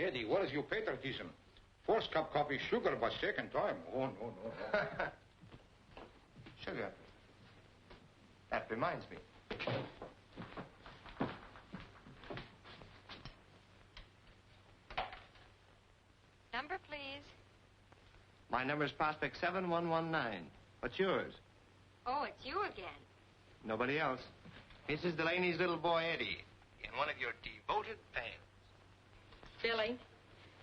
Eddie, what is your patriotism? First cup coffee sugar, but second time. Oh, no. Sugar. That reminds me. Number, please. My number is Prospect 7119. What's yours? Oh, it's you again. Nobody else. Mrs. Delaney's little boy, Eddie. And one of your devoted fans. Billy,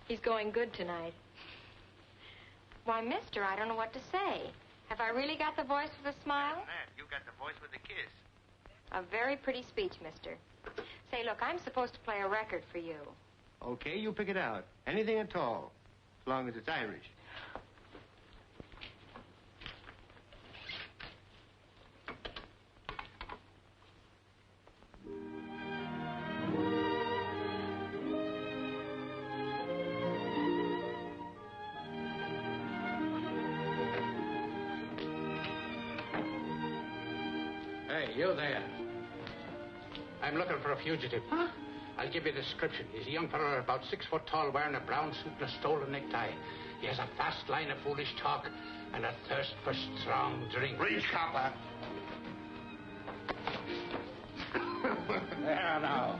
he's going good tonight. Why, mister, I don't know what to say. Have I really got the voice with a smile? You got the voice with a kiss. A very pretty speech, mister. Say, look, I'm supposed to play a record for you. Okay, you pick it out. Anything at all. As long as it's Irish. Hey, you there. I'm looking for a fugitive. Huh? I'll give you a description. He's a young fellow about 6 foot tall, wearing a brown suit and a stolen necktie. He has a fast line of foolish talk and a thirst for strong drink. Reach, copper. There now.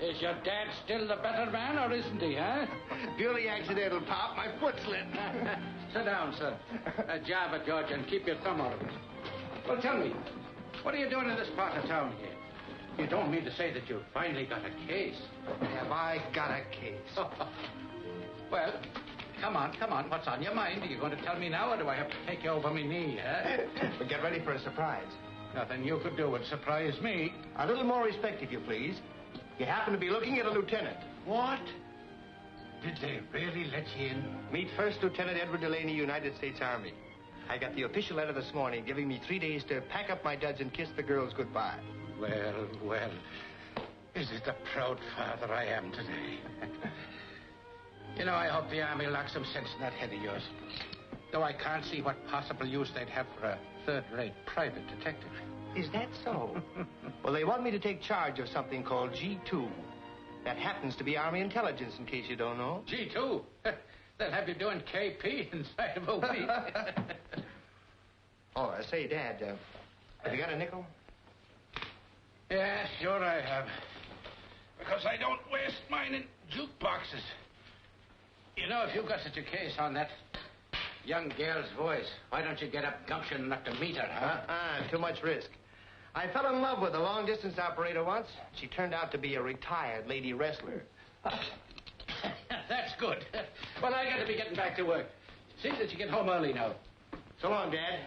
Is your dad still the better man, or isn't he, huh? Purely accidental, Pop. My foot slipped. Sit down, sir. A jab at George and keep your thumb out of it. Well, tell me, what are you doing in this part of town here? You don't mean to say that you finally got a case? Have I got a case? Well, come on. What's on your mind? Are you going to tell me now, or do I have to take you over my knee, huh? But get ready for a surprise. Nothing you could do would surprise me. A little more respect, if you please. You happen to be looking at a lieutenant. What? Did they really let you in? Meet First Lieutenant Edward Delaney, United States Army. I got the official letter this morning giving me 3 days to pack up my duds and kiss the girls goodbye. Well, is it the proud father I am today? You know, I hope the Army locks some sense in that head of yours. Though I can't see what possible use they'd have for a third-rate private detective. Is that so? Well, they want me to take charge of something called G2. That happens to be Army intelligence, in case you don't know. G2? They'll have you doing KP inside of a week. Oh, say, Dad, have you got a nickel? Yeah, sure I have. Because I don't waste mine in jukeboxes. You know, if you've got such a case on that young girl's voice, why don't you get up gumption enough to meet her, huh? Too much risk. I fell in love with a long-distance operator once. She turned out to be a retired lady wrestler. That's good. Well, I got to be getting back to work. See that you get home early now. So long, Dad.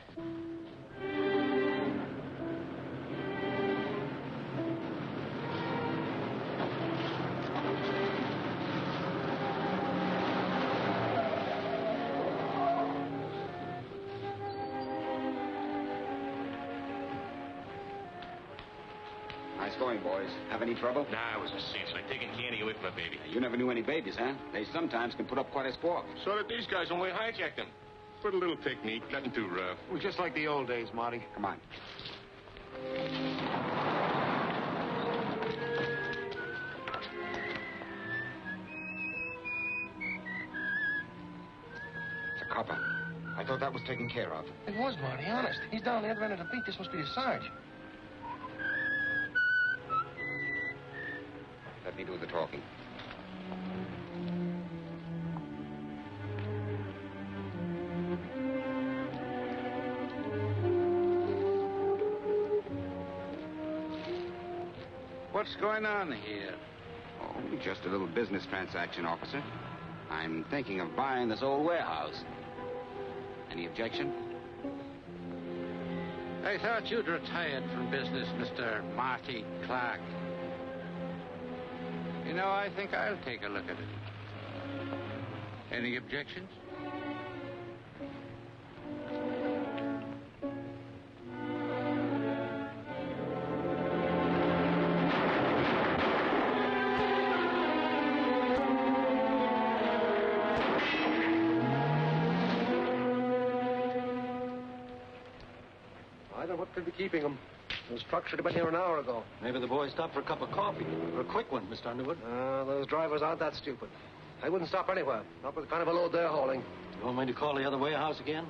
Nice going, boys. Have any trouble? Nah, it was a cinch, like taking candy away from a baby. You never knew any babies, huh? They sometimes can put up quite a squawk. So did these guys when we hijacked them. Put a little technique, nothing too rough. Well, just like the old days, Marty. Come on. It's a copper. I thought that was taken care of. It was, Marty, honest. He's down the other end of the beat. This must be the Sarge. Let me do the talking. What's going on here? Oh, just a little business transaction, officer. I'm thinking of buying this old warehouse. Any objection? I thought you'd retired from business, Mr. Marty Clark. You know, I think I'll take a look at it. Any objections? I don't know what could be keeping them. Those trucks should have been here an hour ago. Maybe the boys stopped for a cup of coffee. Or a quick one, Mr. Underwood. Those drivers aren't that stupid. I wouldn't stop anywhere. Not with the kind of a load they're hauling. You want me to call the other warehouse again?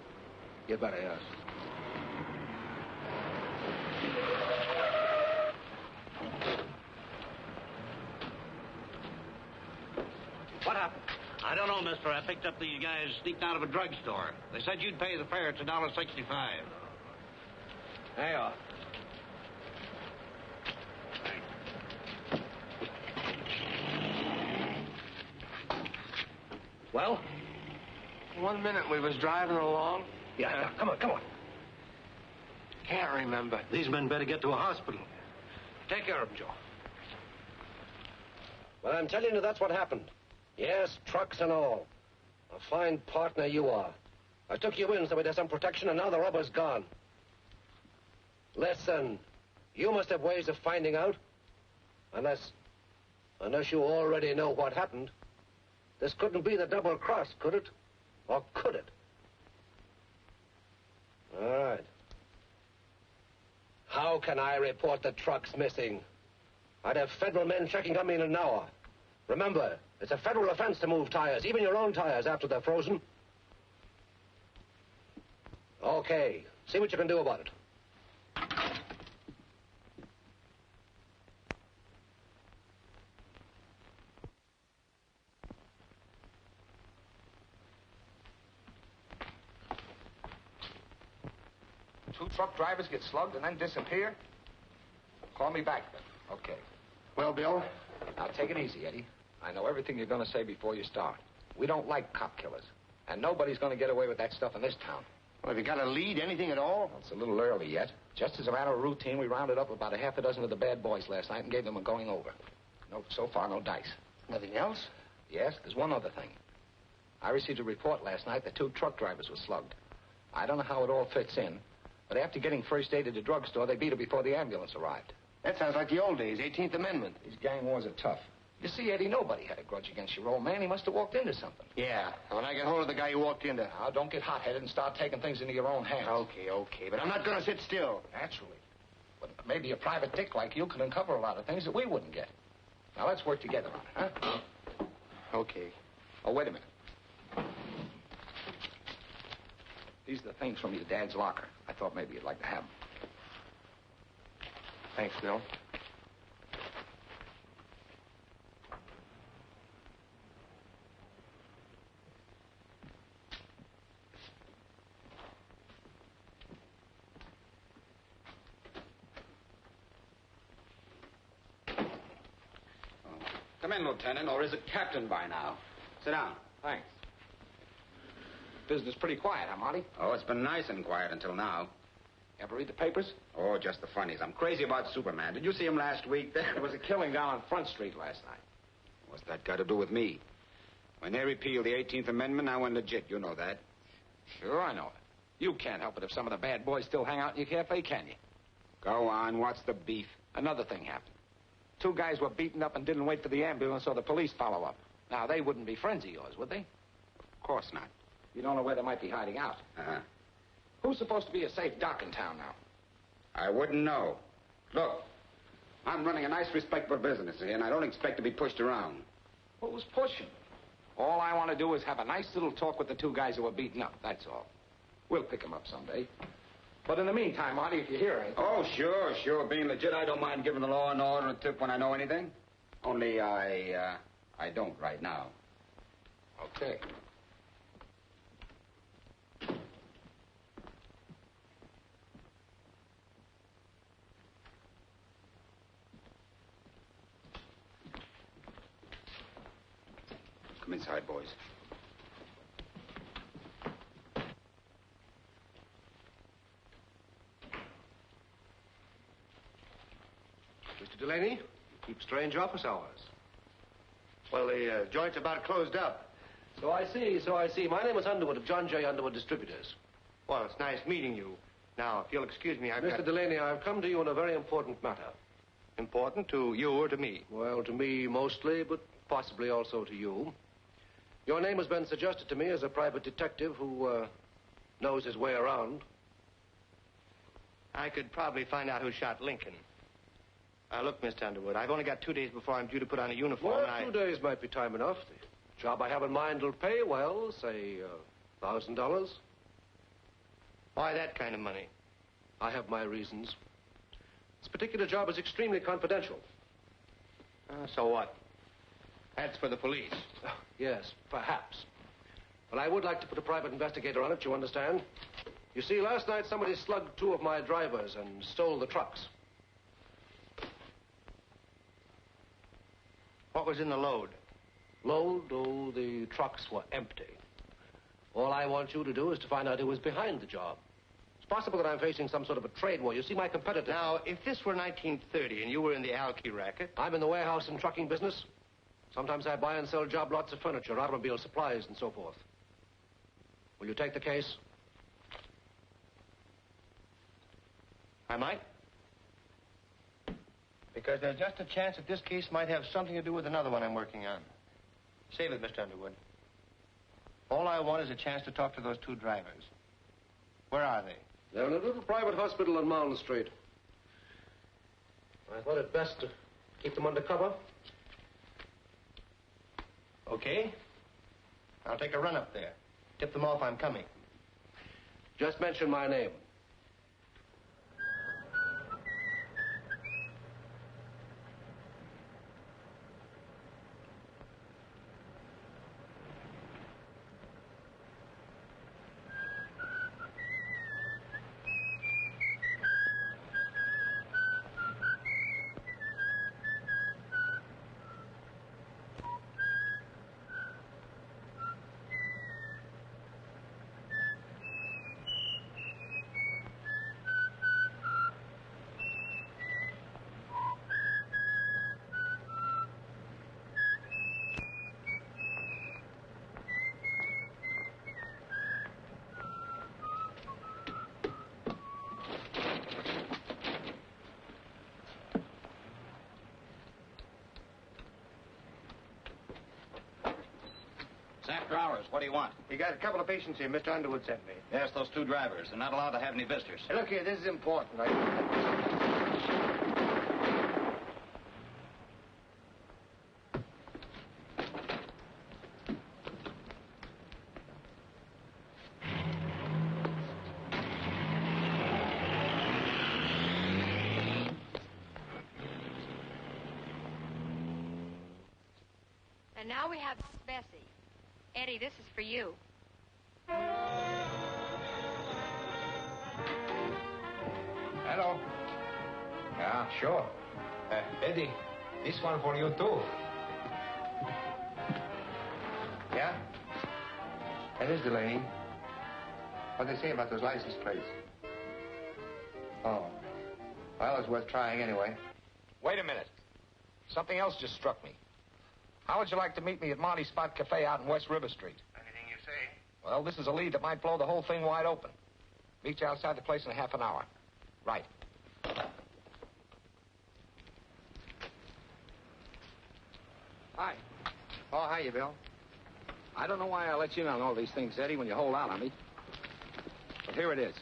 You better, yes. What happened? I don't know, mister. I picked up these guys sneaked out of a drugstore. They said you'd pay the fare. It's $1.65. There you are. Well? 1 minute we was driving along. Yeah, come on. Can't remember. These men better get to a hospital. Take care of them, Joe. Well, I'm telling you, that's what happened. Yes, trucks and all. A fine partner you are. I took you in so we'd have some protection, and now the robber's gone. Listen, you must have ways of finding out. Unless you already know what happened. This couldn't be the double cross, could it? Or could it? All right. How can I report the trucks missing? I'd have federal men checking on me in an hour. Remember, it's a federal offense to move tires, even your own tires after they're frozen. Okay, see what you can do about it. Two truck drivers get slugged and then disappear? Call me back, then. Okay. Well, Bill? Now, take it easy, Eddie. I know everything you're going to say before you start. We don't like cop killers. And nobody's going to get away with that stuff in this town. Well, have you got a lead, anything at all? Well, it's a little early yet. Just as a matter of routine, we rounded up about a half a dozen of the bad boys last night and gave them a going over. No, so far, no dice. Nothing else? Yes, there's one other thing. I received a report last night that 2 truck drivers were slugged. I don't know how it all fits in, but after getting first aid at the drugstore, they beat her before the ambulance arrived. That sounds like the old days, 18th Amendment. These gang wars are tough. You see, Eddie, nobody had a grudge against your old man. He must have walked into something. Yeah, when I get hold of the guy who walked into... Now, don't get hot-headed and start taking things into your own hands. Okay, but I'm not going to sit still. Naturally. But maybe a private dick like you could uncover a lot of things that we wouldn't get. Now, let's work together on it, huh? Okay. Oh, wait a minute. These are the things from your dad's locker. I thought maybe you'd like to have them. Thanks, Bill. Come in, Lieutenant, or is it Captain by now? Sit down. Thanks. Business pretty quiet, huh, Monty? Oh, it's been nice and quiet until now. Ever read the papers? Oh, just the funnies. I'm crazy about Superman. Did you see him last week? There was a killing down on Front Street last night. What's that got to do with me? When they repealed the 18th Amendment, I went legit. You know that. Sure, I know it. You can't help it if some of the bad boys still hang out in your cafe, can you? Go on. What's the beef? Another thing happened. 2 guys were beaten up and didn't wait for the ambulance or the police follow up. Now, they wouldn't be friends of yours, would they? Of course not. You don't know where they might be hiding out. Uh-huh. Who's supposed to be a safe doc in town now? I wouldn't know. Look, I'm running a nice, respectable business here, and I don't expect to be pushed around. Who's pushing? All I want to do is have a nice little talk with the 2 guys who were beaten up, that's all. We'll pick them up someday. But in the meantime, Marty, if you hear anything... Oh, sure. Being legit, I don't mind giving the law and order a tip when I know anything. Only I don't right now. Okay. Come inside, boys. Mr. Delaney, you keep strange office hours. Well, the joint's about closed up. So I see. My name is Underwood of John J. Underwood Distributors. Well, it's nice meeting you. Now, if you'll excuse me, Mr. Delaney, I've come to you on a very important matter. Important to you or to me? Well, to me mostly, but possibly also to you. Your name has been suggested to me as a private detective who knows his way around. I could probably find out who shot Lincoln. Look, Mr. Underwood, I've only got 2 days before I'm due to put on a uniform. Well, 2 days might be time enough. Job I have in mind will pay well, say, $1,000. Why that kind of money? I have my reasons. This particular job is extremely confidential. So what? That's for the police. Yes, perhaps. But I would like to put a private investigator on it, you understand? You see, last night somebody slugged 2 of my drivers and stole the trucks. What was in the load? Load? Oh, the trucks were empty. All I want you to do is to find out who was behind the job. It's possible that I'm facing some sort of a trade war. You see, my competitors... Now, if this were 1930 and you were in the alky racket... I'm in the warehouse and trucking business. Sometimes I buy and sell job lots of furniture, automobile supplies, and so forth. Will you take the case? I might. Because there's just a chance that this case might have something to do with another one I'm working on. Save it, Mr. Underwood. All I want is a chance to talk to those 2 drivers. Where are they? They're in a little private hospital on Mountain Street. I thought it best to keep them under cover. Okay. I'll take a run up there. Tip them off I'm coming. Just mention my name. It's after hours. What do you want? You got a couple of patients here Mr. Underwood sent me. Yes, those 2 drivers. They're not allowed to have any visitors. Hey, look here, this is important. And now we have Bessie. Eddie, this is for you. Hello. Yeah, sure. Eddie, this one for you, too. Yeah? That is Delaney. What'd they say about those license plates? Oh. Well, it's worth trying anyway. Wait a minute. Something else just struck me. How would you like to meet me at Monty's Spot Cafe out in West River Street? Anything you say. Well, this is a lead that might blow the whole thing wide open. Meet you outside the place in half an hour. Right. Hi. Oh, hiya, Bill. I don't know why I let you in on all these things, Eddie, when you hold out on me. But here it is.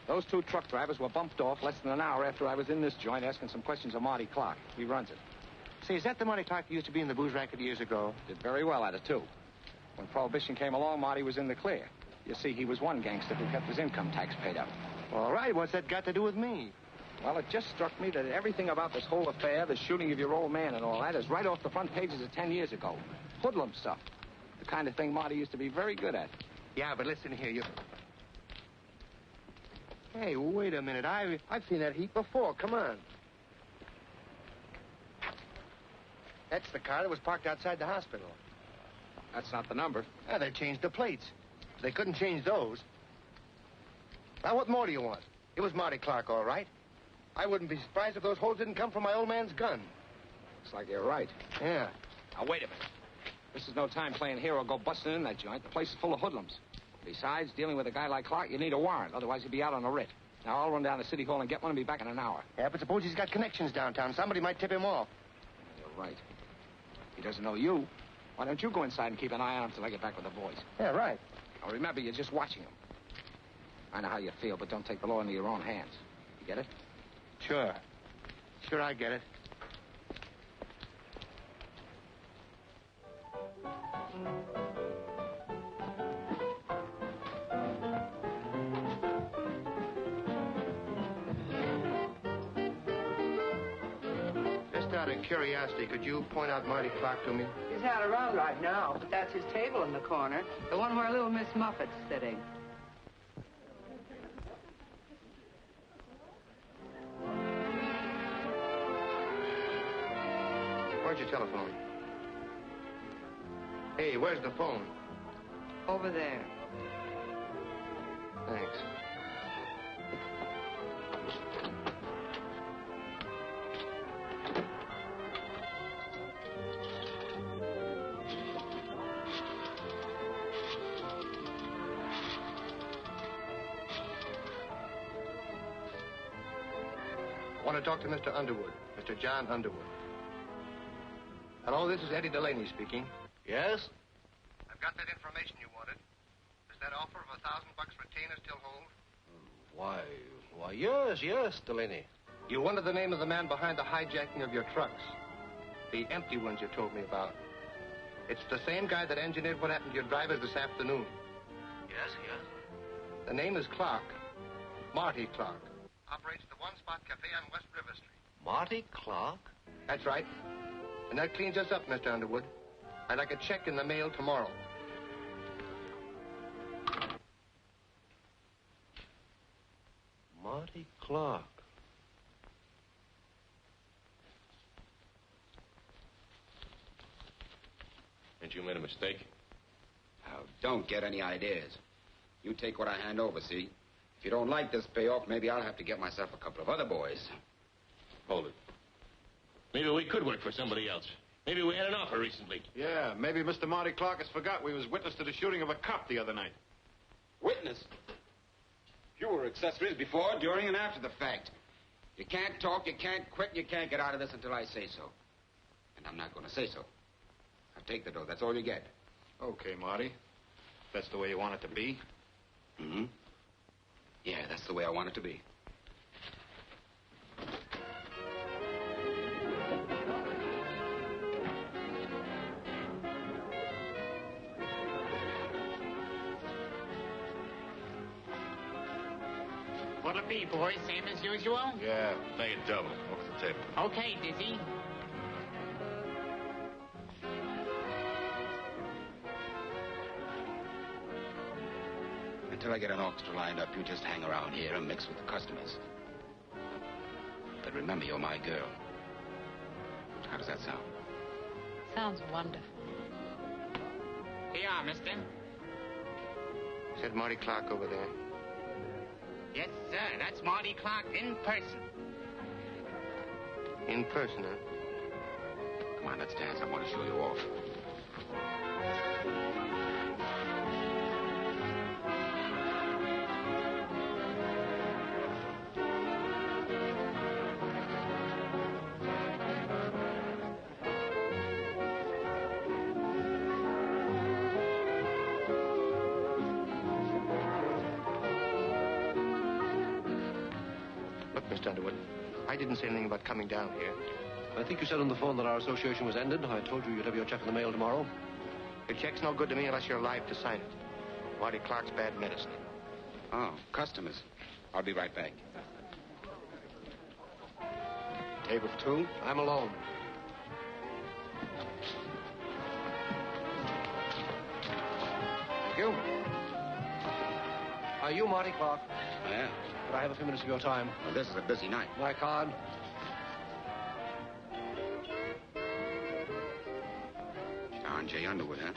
Those 2 truck drivers were bumped off less than an hour after I was in this joint asking some questions of Marty Clark. He runs it. Say, is that the Marty Clark who used to be in the booze racket years ago? Did very well at it, too. When Prohibition came along, Marty was in the clear. You see, he was one gangster who kept his income tax paid up. All right, what's that got to do with me? Well, it just struck me that everything about this whole affair, the shooting of your old man and all that, is right off the front pages of 10 years ago. Hoodlum stuff. The kind of thing Marty used to be very good at. Yeah, but listen here, you... Hey, wait a minute. I've seen that heap before. Come on. That's the car that was parked outside the hospital. That's not the number. Yeah, they changed the plates. They couldn't change those. Now, what more do you want? It was Marty Clark, all right. I wouldn't be surprised if those holes didn't come from my old man's gun. Looks like you're right. Yeah. Now, wait a minute. This is no time playing hero. Go busting in that joint. The place is full of hoodlums. Besides, dealing with a guy like Clark, you need a warrant. Otherwise, he'd be out on a writ. Now, I'll run down to City Hall and get one and be back in an hour. Yeah, but suppose he's got connections downtown. Somebody might tip him off. You're right. He doesn't know you. Why don't you go inside and keep an eye on him till I get back with the boys? Yeah, right. Now, remember, you're just watching him. I know how you feel, but don't take the law into your own hands. You get it? Sure. Sure, I get it. Just out of curiosity, could you point out Marty Clark to me? He's not around right now, but that's his table in the corner. The one where little Miss Muffet's sitting. Where's your telephone? Hey, where's the phone? Over there. Thanks. I want to talk to Mr. Underwood, Mr. John Underwood. Hello, this is Eddie Delaney speaking. Yes? I've got that information you wanted. Does that offer of $1,000 retainer still hold? Why, yes, Delaney. You wanted the name of the man behind the hijacking of your trucks. The empty ones you told me about. It's the same guy that engineered what happened to your drivers this afternoon. Yes. The name is Clark. Marty Clark. Operates the One Spot Cafe on West River Street. Marty Clark? That's right. And that cleans us up, Mr. Underwood. I'd like a check in the mail tomorrow. Marty Clark. Ain't you made a mistake? Now, don't get any ideas. You take what I hand over, see? If you don't like this payoff, maybe I'll have to get myself a couple of other boys. Hold it. Maybe we could work for somebody else. Maybe we had an offer recently. Yeah, maybe Mr. Marty Clark has forgot we was witness to the shooting of a cop the other night. Witness? You were accessories before, during, and after the fact. You can't talk, you can't quit, you can't get out of this until I say so. And I'm not going to say so. Now take the dough. That's all you get. Okay, Marty. If that's the way you want it to be. Mm-hmm. Yeah, that's the way I want it to be. What'll it be, boys? Same as usual? Yeah, make it double. Off the table. Okay, Dizzy. Until I get an orchestra lined up, you just hang around here and mix with the customers. But remember, you're my girl. How does that sound? Sounds wonderful. Here you are, mister. Is that Marty Clark over there? Yes, sir. That's Marty Clark in person. In person, huh? Come on, let's dance. I want to show you off. Mr. Underwood, I didn't say anything about coming down here. I think you said on the phone that our association was ended. I told you you'd have your check in the mail tomorrow. Your check's no good to me unless you're alive to sign it. Marty Clark's bad medicine. Oh, customers. I'll be right back. Table 2. I'm alone. Thank you. Are you Marty Clark? I am. Could I have a few minutes of your time? Well, this is a busy night. My card. John J. Underwood, huh?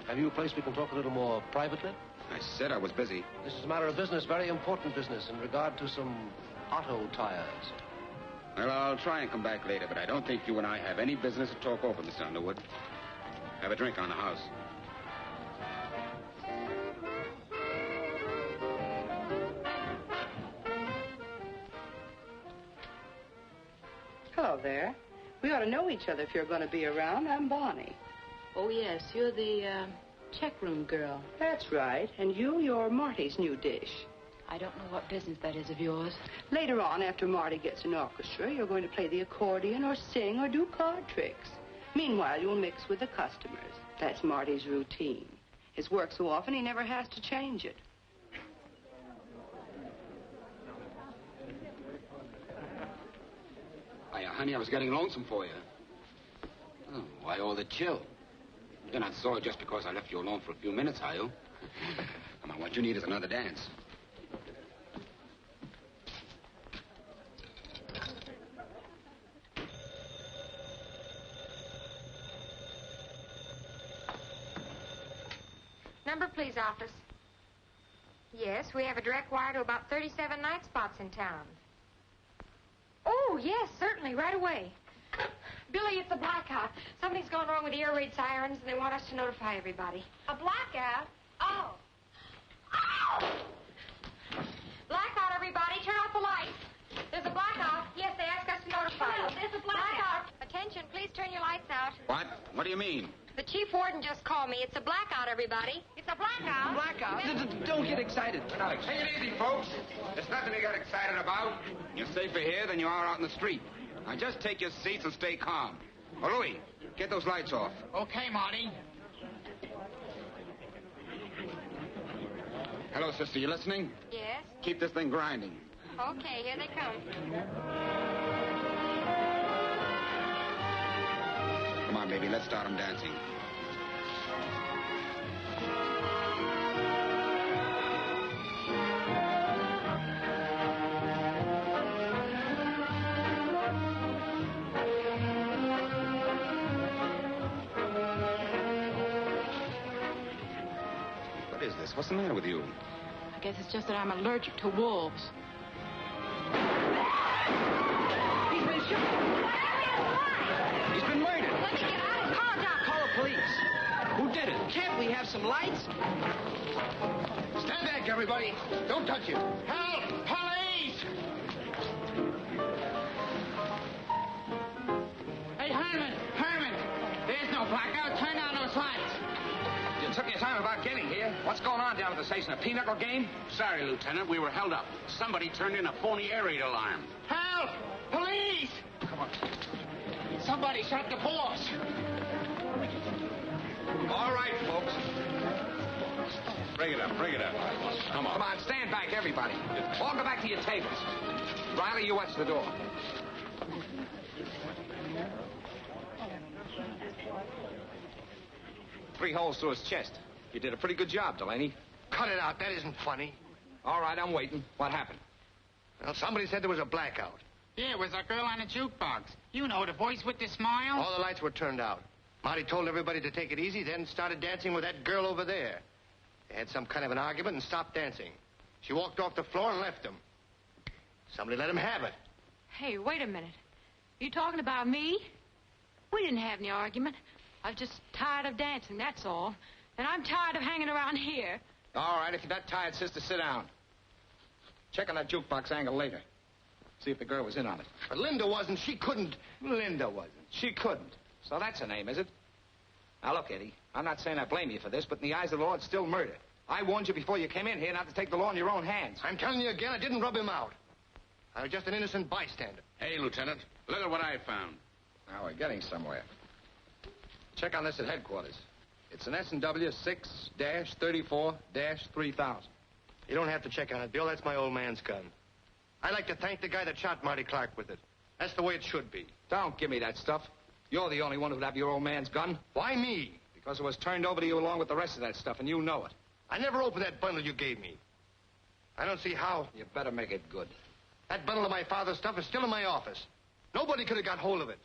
Have you a place we can talk a little more privately? I said I was busy. This is a matter of business, very important business, in regard to some auto tires. Well, I'll try and come back later, but I don't think you and I have any business to talk over, Mr. Underwood. Have a drink on the house. Hello there. We ought to know each other if you're going to be around. I'm Bonnie. Oh, yes, you're the check room girl. That's right. And you're Marty's new dish. I don't know what business that is of yours. Later on, after Marty gets an orchestra, you're going to play the accordion or sing or do card tricks. Meanwhile, you'll mix with the customers. That's Marty's routine. His work so often, he never has to change it. Why, honey, I was getting lonesome for you. Oh, why all the chill? You're not sore just because I left you alone for a few minutes, are you? Come on, what you need is another dance. Number, please, office. Yes, we have a direct wire to about 37 night spots in town. Oh, yes, certainly, right away. Billy, it's a blackout. Something's gone wrong with the air raid sirens, and they want us to notify everybody. A blackout? Oh. Oh! Blackout, everybody. Turn off the lights. There's a blackout. Yes, they asked us to notify you. There's a blackout. Attention, please turn your lights out. What? What do you mean? The chief warden just called me. It's a blackout, everybody. It's a blackout. Blackout? Don't get excited. Take it easy, folks. There's nothing to get excited about. You're safer here than you are out in the street. Now, just take your seats and stay calm. Oh, Louis, get those lights off. Okay, Marty. Hello, sister, you listening? Yes? Keep this thing grinding. Okay, here they come. Come on, baby, let's start them dancing. What is this? What's the matter with you? I guess it's just that I'm allergic to wolves. He's been shot. He's been murdered. Let me get out of call down. Call the police. Who did it? Can't we have some lights? Stand back, everybody. Don't touch him. Help! Police! Hey, Herman! There's no blackout. Turn down those lights. You took your time about getting here. What's going on down at the station? A pinochle game? Sorry, Lieutenant. We were held up. Somebody turned in a phony air raid alarm. Help! Police! Come on. Somebody shot the boss. All right, folks. Bring it up, bring it up. Come on. Come on, stand back, everybody. All go back to your tables. Riley, you watch the door. Three holes through his chest. You did a pretty good job, Delaney. Cut it out. That isn't funny. All right, I'm waiting. What happened? Well, somebody said there was a blackout. Yeah, it was a girl on a jukebox. You know, the voice with the smile. All the lights were turned out. Marty told everybody to take it easy, then started dancing with that girl over there. They had some kind of an argument and stopped dancing. She walked off the floor and left him. Somebody let him have it. Hey, wait a minute. You talking about me? We didn't have any argument. I was just tired of dancing, that's all. And I'm tired of hanging around here. All right, if you're that tired, sister, sit down. Check on that jukebox angle later. See if the girl was in on it. But Linda wasn't. She couldn't. Linda wasn't. She couldn't. So that's her name, is it? Now, look, Eddie, I'm not saying I blame you for this, but in the eyes of the law, it's still murder. I warned you before you came in here not to take the law in your own hands. I'm telling you again, I didn't rub him out. I was just an innocent bystander. Hey, Lieutenant, look at what I found. Now, we're getting somewhere. Check on this at headquarters. It's an S&W 6-34-3000. You don't have to check on it, Bill. That's my old man's gun. I'd like to thank the guy that shot Marty Clark with it. That's the way it should be. Don't give me that stuff. You're the only one who'd have your old man's gun. Why me? Because it was turned over to you along with the rest of that stuff, and you know it. I never opened that bundle you gave me. I don't see how. You better make it good. That bundle of my father's stuff is still in my office. Nobody could have got hold of it.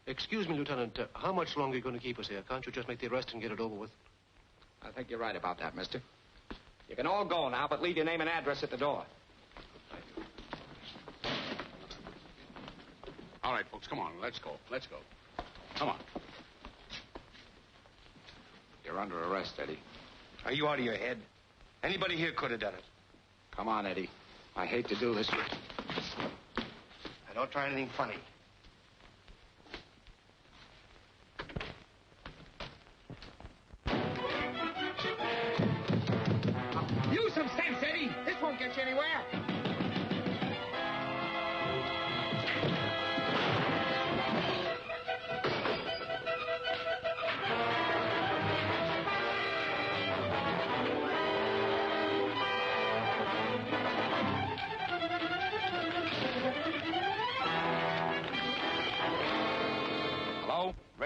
Excuse me, Lieutenant. How much longer are you going to keep us here? Can't you just make the arrest and get it over with? I think you're right about that, mister. You can all go now, but leave your name and address at the door. All right, folks, come on. Let's go. Let's go. Come on. You're under arrest, Eddie. Are you out of your head? Anybody here could have done it. Come on, Eddie. I hate to do this. Now, don't try anything funny. Use some sense, Eddie. This won't get you anywhere.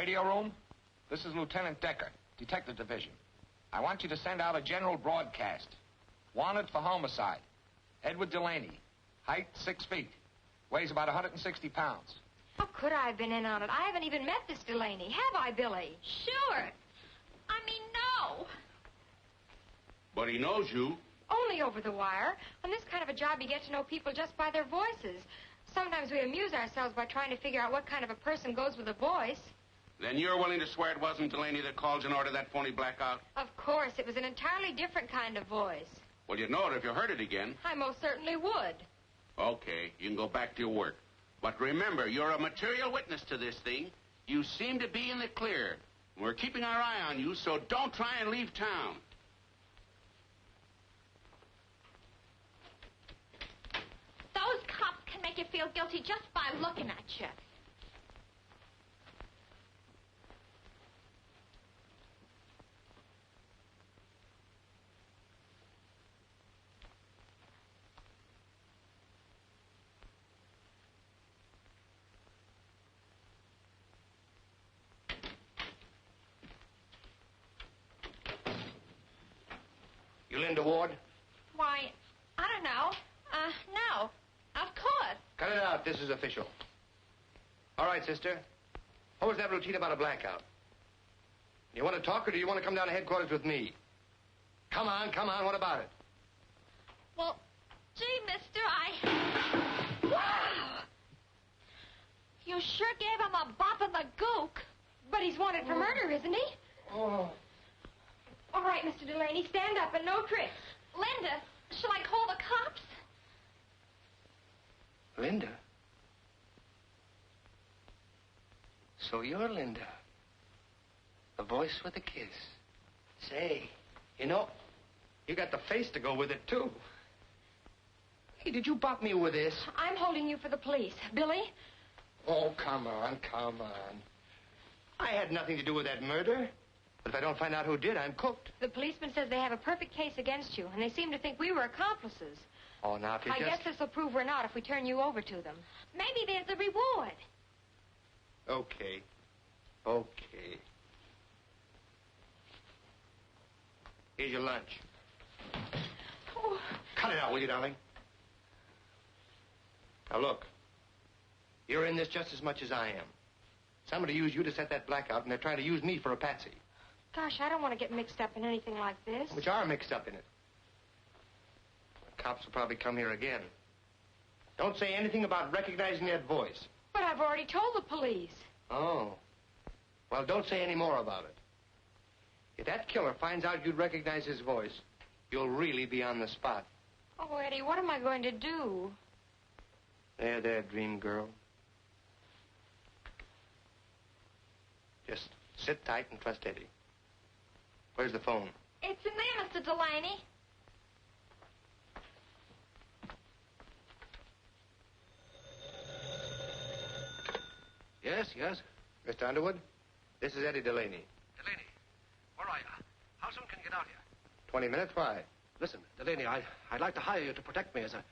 Radio room, this is Lieutenant Decker, Detective Division. I want you to send out a general broadcast. Wanted for homicide. Edward Delaney. Height 6 feet. Weighs about 160 pounds. How could I have been in on it? I haven't even met this Delaney. Have I, Billy? Sure. I mean, no. But he knows you. Only over the wire. On this kind of a job, you get to know people just by their voices. Sometimes we amuse ourselves by trying to figure out what kind of a person goes with a voice. Then you're willing to swear it wasn't Delaney that called you and ordered that phony blackout? Of course. It was an entirely different kind of voice. Well, you'd know it if you heard it again. I most certainly would. Okay, you can go back to your work. But remember, you're a material witness to this thing. You seem to be in the clear. We're keeping our eye on you, so don't try and leave town. Those cops can make you feel guilty just by looking at you. You Linda Ward? Why, I don't know. No. Of course. Cut it out. This is official. All right, sister. What was that routine about a blackout? You want to talk, or do you want to come down to headquarters with me? Come on, come on. What about it? Well, gee, mister, Wow! You sure gave him a bop in the gook. But he's wanted for murder, isn't he? Oh. All right, Mr. Delaney, stand up and no tricks. Linda, shall I call the cops? Linda? So you're Linda. The voice with a kiss. Say, you know, you got the face to go with it, too. Hey, did you bop me with this? I'm holding you for the police. Billy? Oh, come on, come on. I had nothing to do with that murder. But if I don't find out who did, I'm cooked. The policeman says they have a perfect case against you, and they seem to think we were accomplices. Oh, now, if you I guess this will prove we're not if we turn you over to them. Maybe there's a reward. Okay. Okay. Here's your lunch. Oh. Cut it out, will you, darling? Now, look. You're in this just as much as I am. Somebody used you to set that blackout, and they're trying to use me for a patsy. Gosh, I don't want to get mixed up in anything like this. Which are mixed up in it. The cops will probably come here again. Don't say anything about recognizing that voice. But I've already told the police. Oh. Well, don't say any more about it. If that killer finds out you'd recognize his voice, you'll really be on the spot. Oh, Eddie, what am I going to do? There, dream girl. Just sit tight and trust Eddie. Where's the phone? It's in there, Mr. Delaney. Yes, yes? Mr. Underwood, this is Eddie Delaney. Delaney, where are you? How soon can you get out here? 20 minutes, why? Listen, Delaney, I'd like to hire you to protect me as a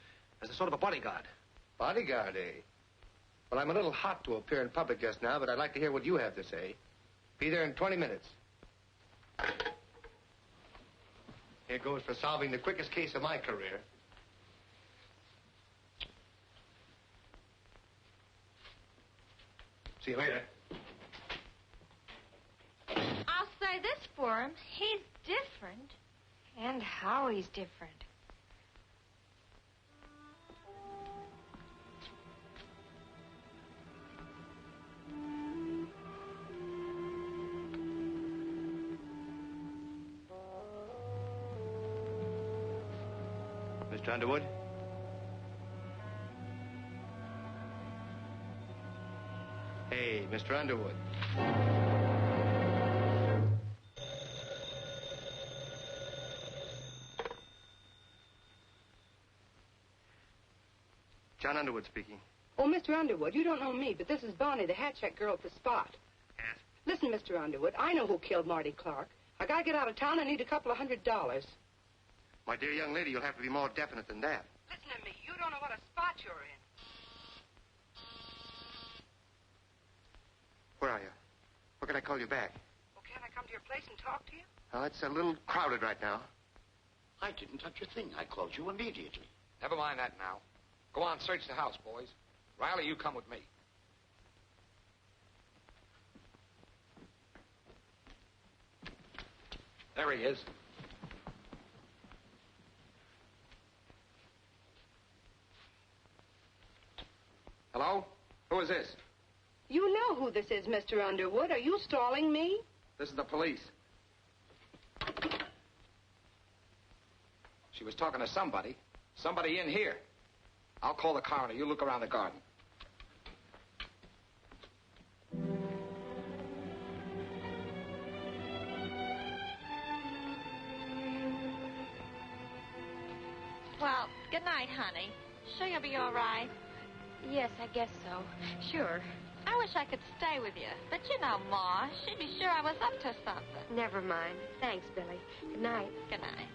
sort of a bodyguard. Bodyguard, eh? Well, I'm a little hot to appear in public just now, but I'd like to hear what you have to say. Be there in 20 minutes. Here goes for solving the quickest case of my career. See you later. I'll say this for him. He's different. And how he's different. Mr. Underwood? Hey, Mr. Underwood. John Underwood speaking. Oh, Mr. Underwood, you don't know me, but this is Bonnie, the hat check girl at the spot. Yes? Listen, Mr. Underwood, I know who killed Marty Clark. I gotta get out of town. I need a couple of $100. My dear young lady, you'll have to be more definite than that. Listen to me. You don't know what a spot you're in. Where are you? call you back. Well, can't I come to your place and talk to you? Oh, it's a little crowded right now. I didn't touch a thing. I called you immediately. Never mind that now. Go on, search the house, boys. Riley, you come with me. There he is. Hello? Who is this? You know who this is, Mr. Underwood. Are you stalling me? This is the police. She was talking to somebody. Somebody in here. I'll call the coroner. You look around the garden. Well, good night, honey. Sure you'll be all right? Yes, I guess so. Sure. I wish I could stay with you. But you know, Ma, she'd be sure I was up to something. Never mind. Thanks, Billy. Good night. Good night.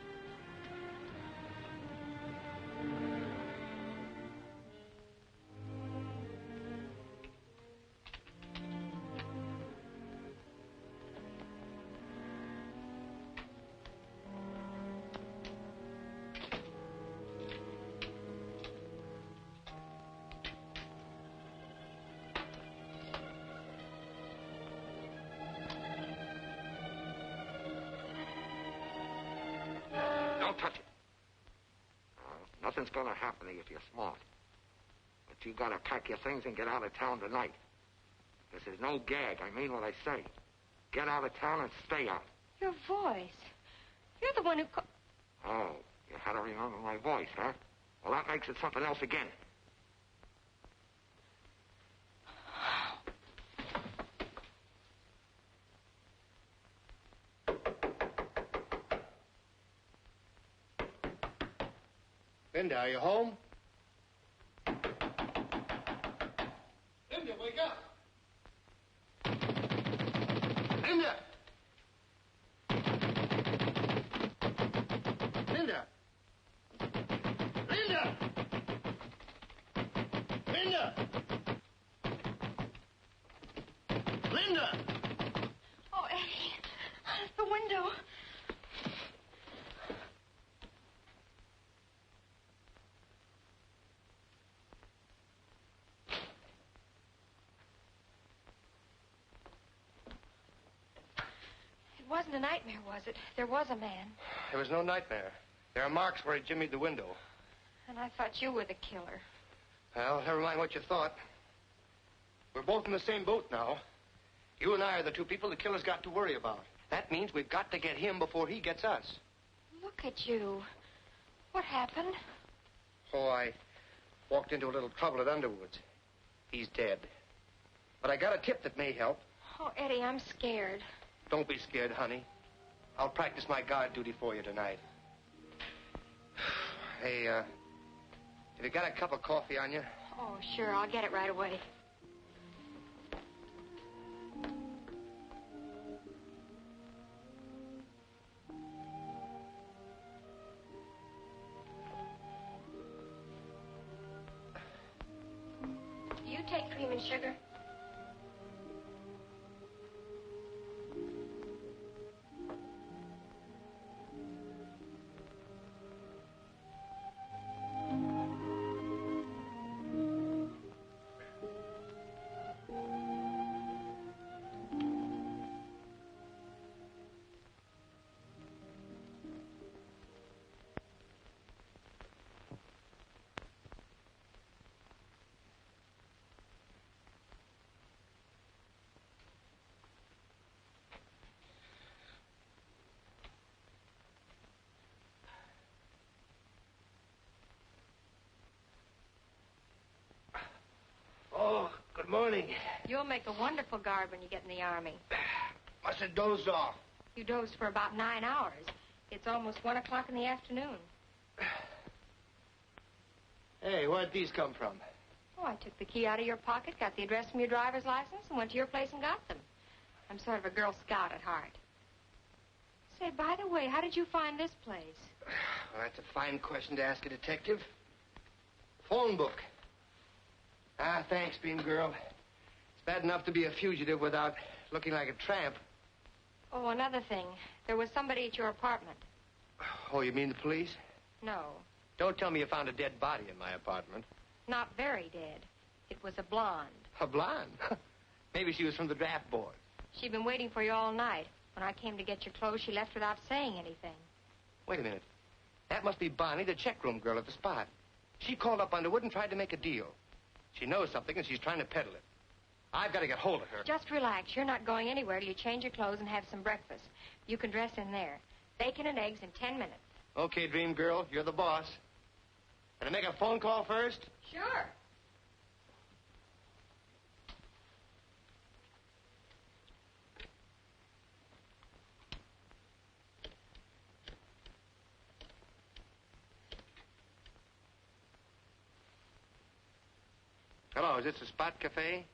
Don't touch it. Nothing's going to happen to you if you're smart. But you got to pack your things and get out of town tonight. This is no gag. I mean what I say. Get out of town and stay out. Your voice. You're the one who Oh, you had to remember my voice, huh? Well, that makes it something else again. Linda, are you home? Linda, wake up! Linda! Linda! Linda! Linda! Linda! Oh, Eddie, the window. It wasn't a nightmare, was it? There was a man. There was no nightmare. There are marks where he jimmied the window. And I thought you were the killer. Well, never mind what you thought. We're both in the same boat now. You and I are the two people the killer's got to worry about. That means we've got to get him before he gets us. Look at you. What happened? Oh, I walked into a little trouble at Underwood's. He's dead. But I got a tip that may help. Oh, Eddie, I'm scared. Don't be scared, honey. I'll practice my guard duty for you tonight. Hey, have you got a cup of coffee on you? Oh, sure. I'll get it right away. Do you take cream and sugar? Oh, good morning. You'll make a wonderful guard when you get in the Army. Must have dozed off. You dozed for about 9 hours. It's almost 1 o'clock in the afternoon. Hey, where'd these come from? Oh, I took the key out of your pocket, got the address from your driver's license, and went to your place and got them. I'm sort of a Girl Scout at heart. Say, by the way, how did you find this place? Well, that's a fine question to ask a detective. Phone book. Ah, thanks, bean girl. It's bad enough to be a fugitive without looking like a tramp. Oh, another thing. There was somebody at your apartment. Oh, you mean the police? No, Don't tell me you found a dead body in my apartment. not very dead. It was a blonde. A blonde? Maybe she was from the draft board. She'd been waiting for you all night. When I came to get your clothes, she left without saying anything. Wait a minute. That must be Bonnie, the checkroom girl at the spot. She called up Underwood and tried to make a deal. She knows something and she's trying to peddle it. I've got to get hold of her. Just relax. You're not going anywhere till you change your clothes and have some breakfast. You can dress in there. Bacon and eggs in 10 minutes. Okay, dream girl, you're the boss. Can I make a phone call first? Sure. Hello, is this the Spot Cafe?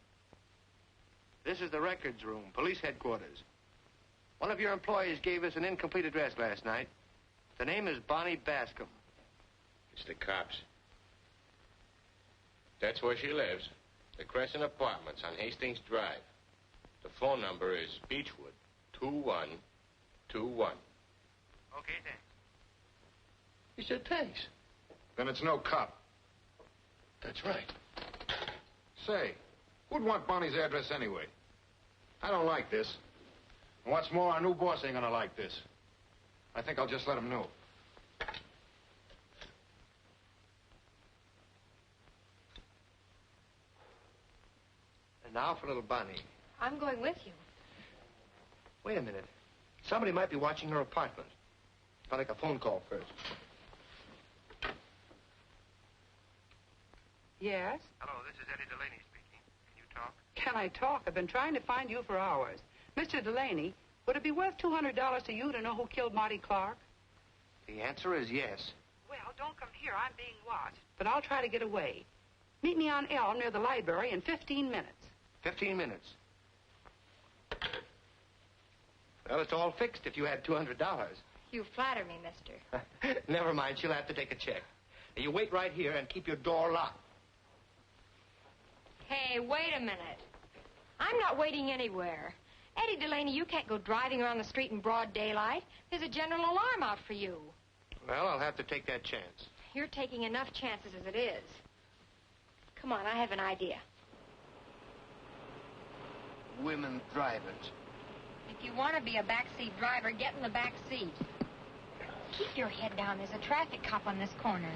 This is the records room, police headquarters. One of your employees gave us an incomplete address last night. The name is Bonnie Bascom. It's the cops. That's where she lives. The Crescent Apartments on Hastings Drive. The phone number is Beechwood 2121. Okay, thanks. He said thanks. Then it's no cop. That's right. Say, who'd want Bonnie's address anyway? I don't like this. And what's more, our new boss ain't gonna like this. I think I'll just let him know. And now for little Bonnie. I'm going with you. Wait a minute. Somebody might be watching her apartment. I'll make a phone call first. Yes? Hello, this is Eddie Delaney speaking. Can you talk? Can I talk? I've been trying to find you for hours. Mr. Delaney, would it be worth $200 to you to know who killed Marty Clark? The answer is yes. Well, don't come here. I'm being watched. But I'll try to get away. Meet me on Elm near the library in 15 minutes. 15 minutes. Well, it's all fixed if you had $200. You flatter me, mister. Never mind, she'll have to take a check. You wait right here and keep your door locked. Hey, wait a minute. I'm not waiting anywhere. Eddie Delaney, you can't go driving around the street in broad daylight. There's a general alarm out for you. Well, I'll have to take that chance. You're taking enough chances as it is. Come on, I have an idea. Women drivers. If you want to be a backseat driver, get in the back seat. Keep your head down. There's a traffic cop on this corner.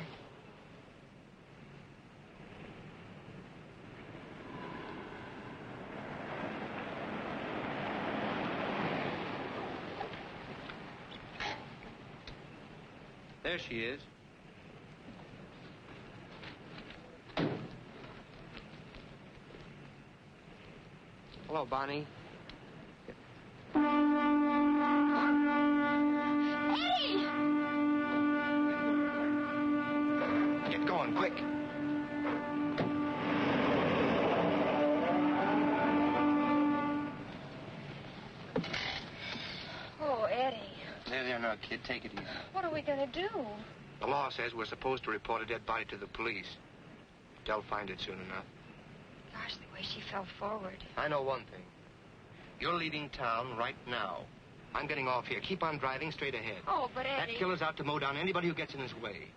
There she is. Hello, Bonnie. Eddie! Get going, quick. Oh, Eddie. There, now, kid. Take it easy. What are we going to do? The law says we're supposed to report a dead body to the police. They'll find it soon enough. Gosh, the way she fell forward. I know one thing. You're leaving town right now. I'm getting off here. Keep on driving straight ahead. Oh, but Eddie... That killer's out to mow down anybody who gets in his way.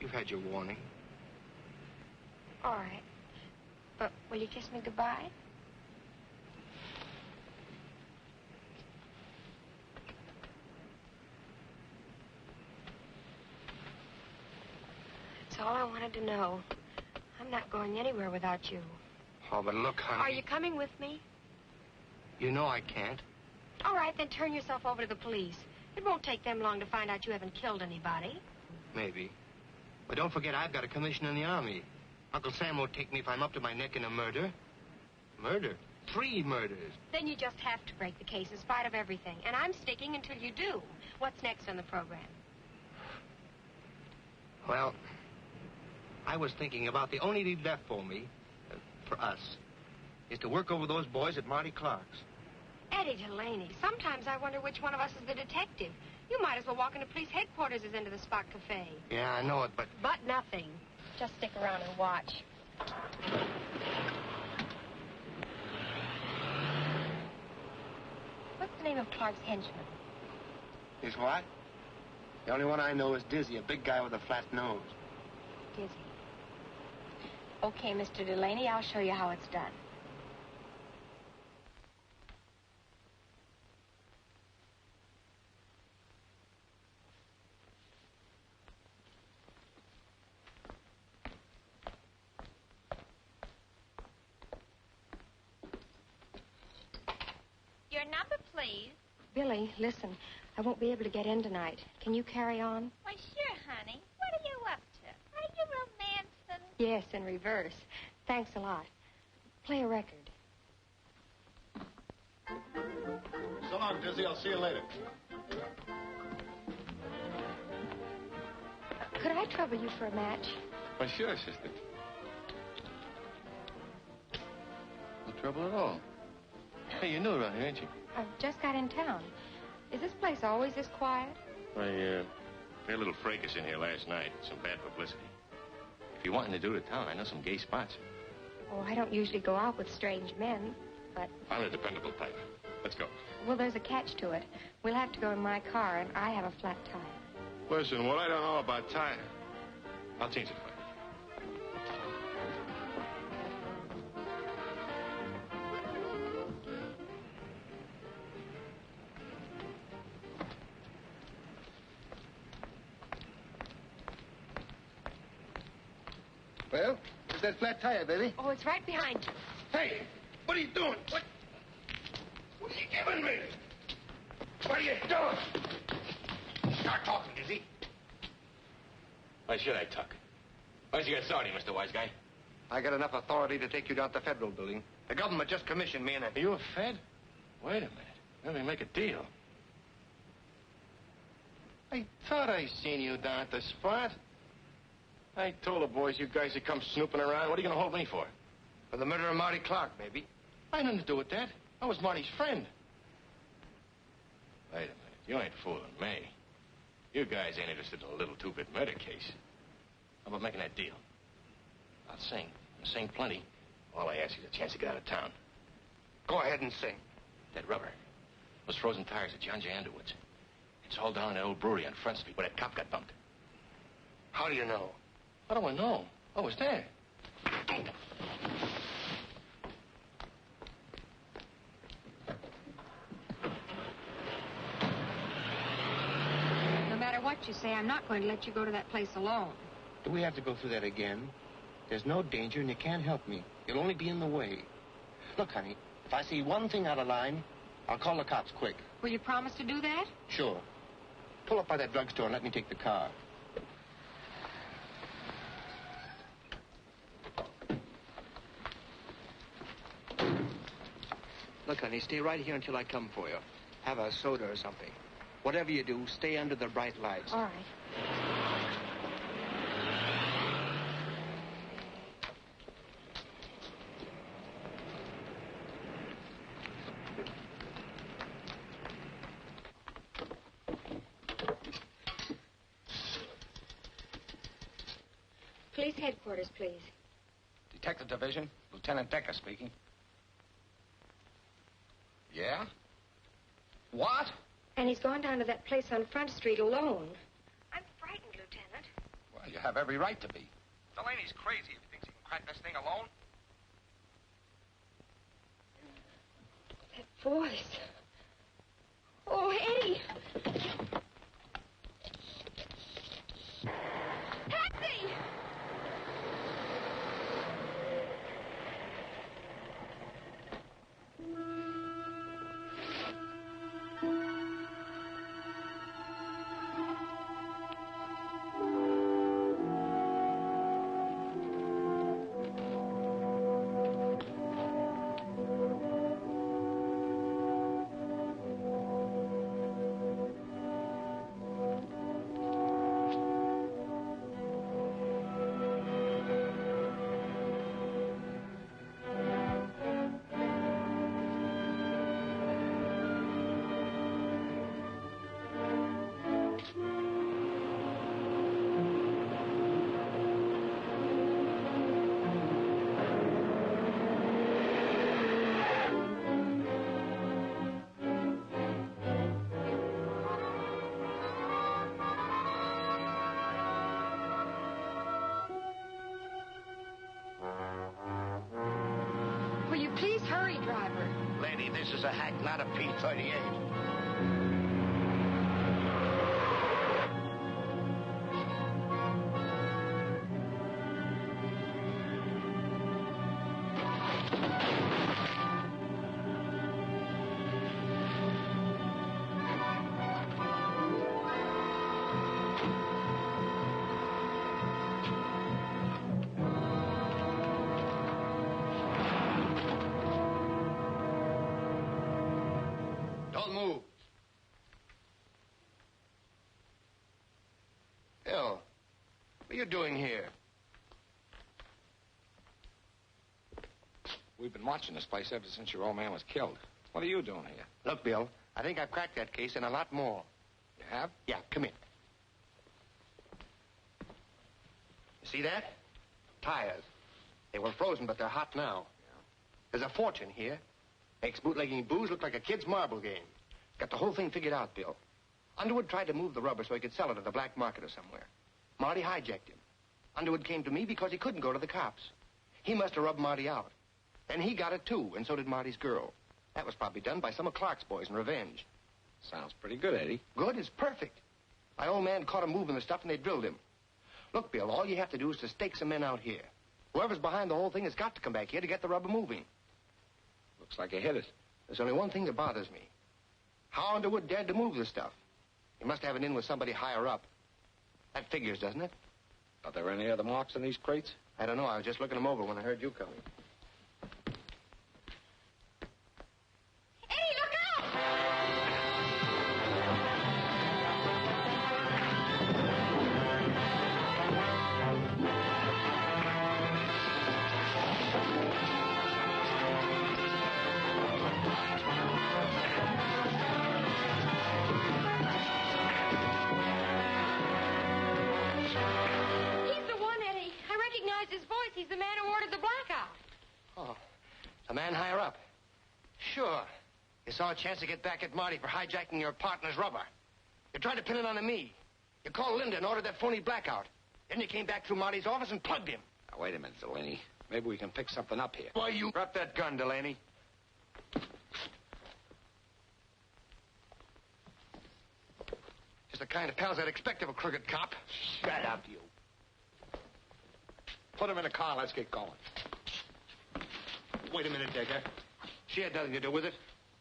You've had your warning. All right. But will you kiss me goodbye? That's all I wanted to know. I'm not going anywhere without you. Oh, but look, honey. Are you coming with me? You know I can't. All right, then turn yourself over to the police. It won't take them long to find out you haven't killed anybody. Maybe. But don't forget, I've got a commission in the Army. Uncle Sam won't take me if I'm up to my neck in a murder. Murder? 3 murders. Then you just have to break the case in spite of everything. And I'm sticking until you do. What's next on the program? Well, I was thinking about the only lead left for me, for us, is to work over those boys at Marty Clark's. Eddie Delaney, sometimes I wonder which one of us is the detective. You might as well walk into police headquarters as into the Spot Cafe. Yeah, I know it, but... But nothing. Just stick around and watch. name of Clark's henchman? Is what? The only one I know is Dizzy, a big guy with a flat nose. Dizzy. Okay, Mr. Delaney, I'll show you how it's done. Your number, please. Billy, listen. I won't be able to get in tonight. Can you carry on? Why, sure, honey. What are you up to? Are you romancing? Yes, in reverse. Thanks a lot. Play a record. So long, Dizzy. I'll see you later. Could I trouble you for a match? Why, sure, sister. No trouble at all. Hey, you're new around here, ain't you? I've just got in town. Is this place always this quiet? I had a little fracas in here last night. Some bad publicity. If you're wanting to do to town, I know some gay spots. Oh, I don't usually go out with strange men, but... I'm a dependable type. Let's go. Well, there's a catch to it. We'll have to go in my car, and I have a flat tire. Listen, what I don't know about tire, I'll change it for you. Well, is that flat tire, baby? Oh, it's right behind you. Hey, what are you doing? What are you giving me? What are you doing? Start talking, Dizzy. Why should I tuck? Why'd you get started, Mr. Wise Guy? I got enough authority to take you down to the federal building. The government just commissioned me and Are you a Fed? Wait a minute. Let me make a deal. I thought I seen you down at the spot. I told the boys you guys would come snooping around. What are you going to hold me for? For the murder of Marty Clark, maybe. I had nothing to do with that. I was Marty's friend. Wait a minute. You ain't fooling me. You guys ain't interested in a little two-bit murder case. How about making that deal? I'll sing. I'll sing plenty. All I ask is a chance to get out of town. Go ahead and sing. That rubber. Those frozen tires at John J. Underwood's. It's all down in that old brewery on Front Street where that cop got bumped. How do you know? How do I know? I was there. No matter what you say, I'm not going to let you go to that place alone. Do we have to go through that again? There's no danger, and you can't help me. You'll only be in the way. Look, honey, if I see one thing out of line, I'll call the cops quick. Will you promise to do that? Sure. Pull up by that drugstore and let me take the car. Look, honey, stay right here until I come for you. Have a soda or something. Whatever you do, stay under the bright lights. All right. Police headquarters, please. Detective Division, Lieutenant Decker speaking. Yeah? What? And he's gone down to that place on Front Street alone. I'm frightened, Lieutenant. Well, you have every right to be. Delaney's crazy if he thinks he can crack this thing alone. That voice. Oh, Eddie! Patsy! Please hurry, driver. Lady, this is a hack, not a P-38. Don't move. Bill, what are you doing here? We've been watching this place ever since your old man was killed. What are you doing here? Look, Bill, I think I've cracked that case and a lot more. You have? Yeah, come in. You see that? Tires. They were frozen, but they're hot now. There's a fortune here. Makes bootlegging booze look like a kid's marble game. Got the whole thing figured out, Bill. Underwood tried to move the rubber so he could sell it at the black market or somewhere. Marty hijacked him. Underwood came to me because he couldn't go to the cops. He must have rubbed Marty out. Then he got it, too, and so did Marty's girl. That was probably done by some of Clark's boys in revenge. Sounds pretty good, Eddie. Good is perfect. My old man caught him moving the stuff, and they drilled him. Look, Bill, all you have to do is to stake some men out here. Whoever's behind the whole thing has got to come back here to get the rubber moving. Looks like you hit it. There's only one thing that bothers me. How Underwood dared to move the stuff? He must have it in with somebody higher up. That figures, doesn't it? Are there any other marks on these crates? I don't know. I was just looking them over when I heard you coming. Eddie, look out! He's the one, Eddie. I recognize his voice. He's the man who ordered the blackout. Oh, the man higher up. Sure. You saw a chance to get back at Marty for hijacking your partner's rubber. You tried to pin it on me. You called Linda and ordered that phony blackout. Then you came back through Marty's office and plugged him. Now, wait a minute, Delaney. Maybe we can pick something up here. Why, you... Drop that gun, Delaney. Just the kind of pals I'd expect of a crooked cop. Shut up, you. Put him in a car. Let's get going. Wait a minute, Decker. She had nothing to do with it.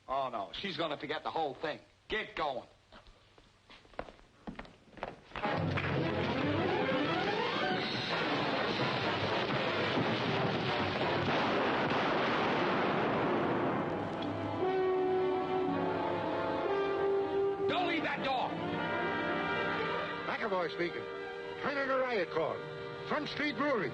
Oh, no. She's going to forget the whole thing. Get going. Don't leave that door. McAvoy speaking. Tornado riot call. Front Street Brewery.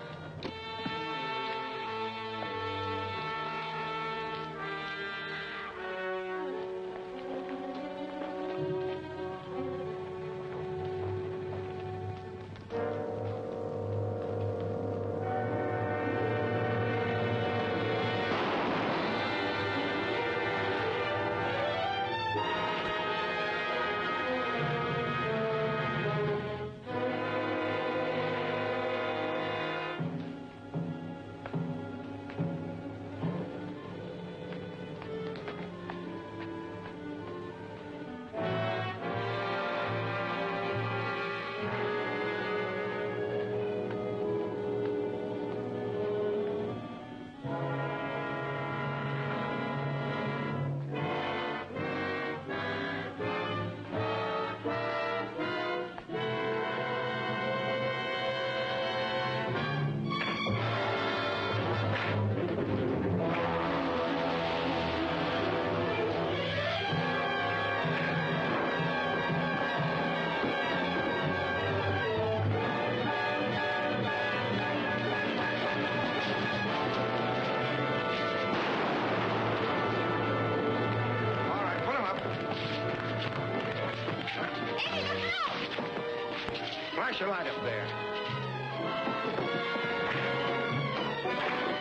Flash your light up there.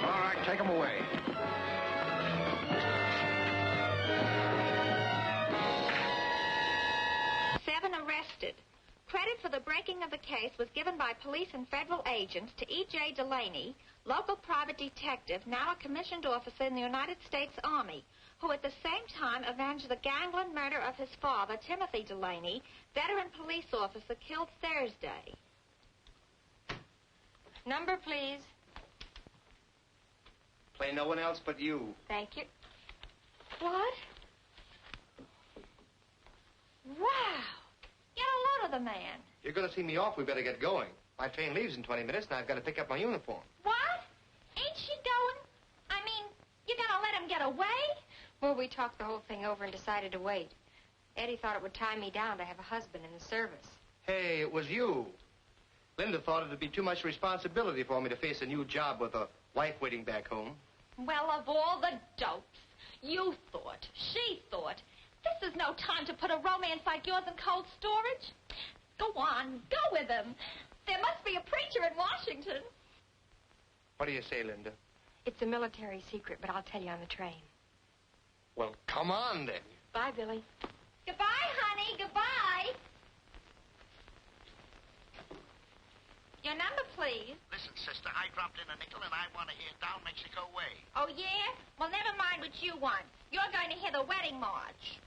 All right, take them away. Seven arrested. Credit for the breaking of the case was given given by police and federal agents to E.J. Delaney, local private detective, now a commissioned officer in the United States Army, who at the same time avenged the gangland murder of his father, Timothy Delaney, veteran police officer killed Thursday. Number, please. Play no one else but you. Thank you. What? Wow. Get a load of the man. You're going to see me off. We better get going. My train leaves in 20 minutes, and I've got to pick up my uniform. What? Ain't she going? I mean, you gonna let him get away? Well, we talked the whole thing over and decided to wait. Eddie thought it would tie me down to have a husband in the service. Hey, it was you. Linda thought it would be too much responsibility for me to face a new job with a wife waiting back home. Well, of all the dopes. You thought, she thought, this is no time to put a romance like yours in cold storage. Go on, go with him. There must be a preacher in Washington. What do you say, Linda? It's a military secret, but I'll tell you on the train. Well, come on, then. Bye, Billy. Goodbye, honey, goodbye. Your number, please. Listen, sister, I dropped in a nickel and I want to hear Down Mexico Way. Oh, yeah? Well, never mind what you want. You're going to hear the wedding march.